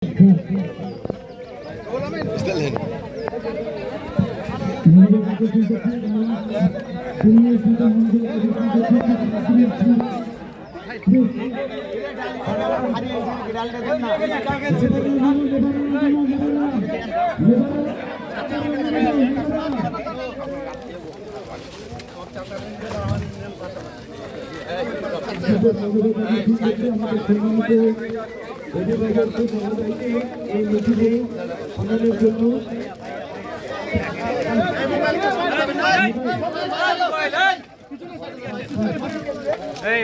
এই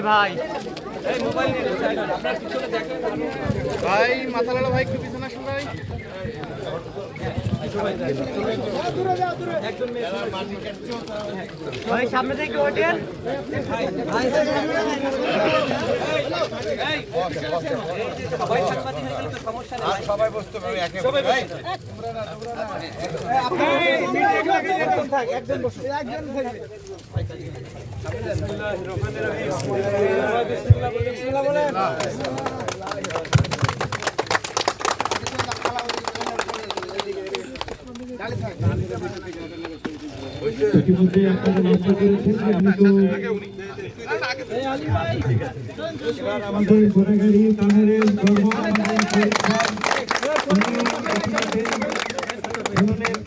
ভাই এই মোবাইল নিয়ে আপনারা পিছনে দেখেন ভাই মাথালালা ভাই একটু পিছনে আসুন ভাই ভাই সামনে থেকে ওঠেন সবাই সাংবাদিক হয়ে গেলে তো সমস্যা নেই সবাই বসতে পারবে একেবারে ভাই একজন বসুন একজন বিসমিল্লাহির রহমানির রহিম বিসমিল্লাহ বলেন ইতিমধ্যে আপনারা লক্ষ্য করেছেন আমাদের ঘোরাগাড়ি তানের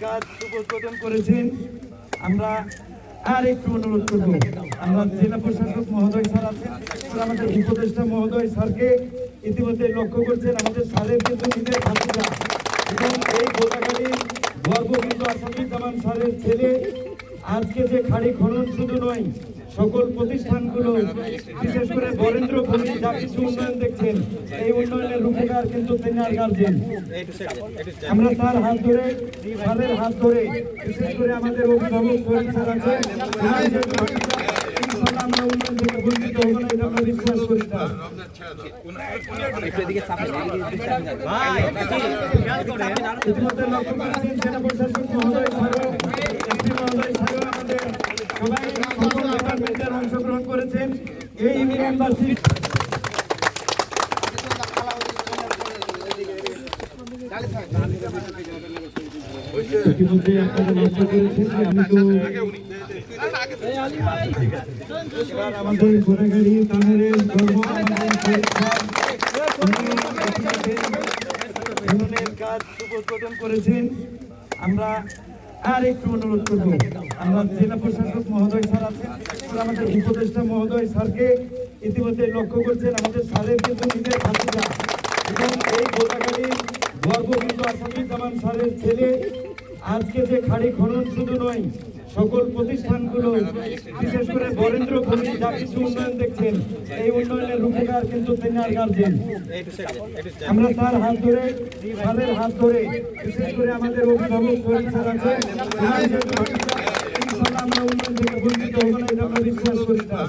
কাজ উদ্বোধন করেছেন। আমরা আর একটু অনুরোধ করবো, আমরা জেলা প্রশাসক মহোদয় স্যার আছেন, আমাদের উপদেষ্টা মহোদয় স্যারকে ইতিমধ্যে লক্ষ্য করছেন। আমাদের স্যারের কিন্তু নিজের ভাতিজা এবং এই ঘোরাগাড়ির গর্ব কিন্তু আসাদুজ্জামান স্যারের ছেলে। আজকে যে খাড়ি খনন শুধু নয়, সকল প্রতিষ্ঠানগুলো বিশেষ করে বরেন্দ্র ভূমি যা কিছু উন্নয়ন দেখছেন, এই উন্নয়নের রূপকার কিন্তু তেনার গার্জেন। আমরা তার হাত ধরে, স্যারের হাত ধরে, বিশেষ করে আমাদের অভিভাবক স্যার আছেন, আমরা উন্নয়ন থেকে বঞ্চিত হব না, এটা আমরা বিশ্বাস করি না। ইতিমধ্যে লক্ষ্য করছেন জেলা প্রশাসক মহোদয় স্যার, এসপি মহোদয় স্যার, আমাদের সবাই সকল ডিপার্টমেন্টের অংশগ্রহণ করেছেন এই মেম্বারশিপ। ইতিমধ্যে আপনারা লক্ষ্য করেছেন আমাদের ঘোরাগাড়ি তানের কাজ উদ্বোধন করেছেন। আমরা আর একটু অনুরোধ করবো, আমরা জেলা প্রশাসক মহোদয় স্যার আছেন, আমাদের উপদেষ্টা মহোদয় স্যারকে ইতিমধ্যে লক্ষ্য করছেন। আমাদের স্যারের কিন্তু নিজের ভাতিজা এবং এই ঘোরাগাড়ির গর্ব কিন্তু আসাদুজ্জামান স্যারের ছেলে। আজকে যে খাড়ি খনন শুধু নয়, সকল প্রতিষ্ঠানগুলো বিশেষ করে বরেন্দ্র ভূমি যা কিছু উন্নয়ন দেখছেন, এই উন্নয়নের রূপকার কিন্তু তেনার গার্জেন। আমরা তার হাত ধরে, স্যারের হাত ধরে, বিশেষ করে আমাদের অভিভাবক স্যার আছেন, আমরা উন্নয়ন থেকে বঞ্চিত হব না, এটা আমরা বিশ্বাস করি না।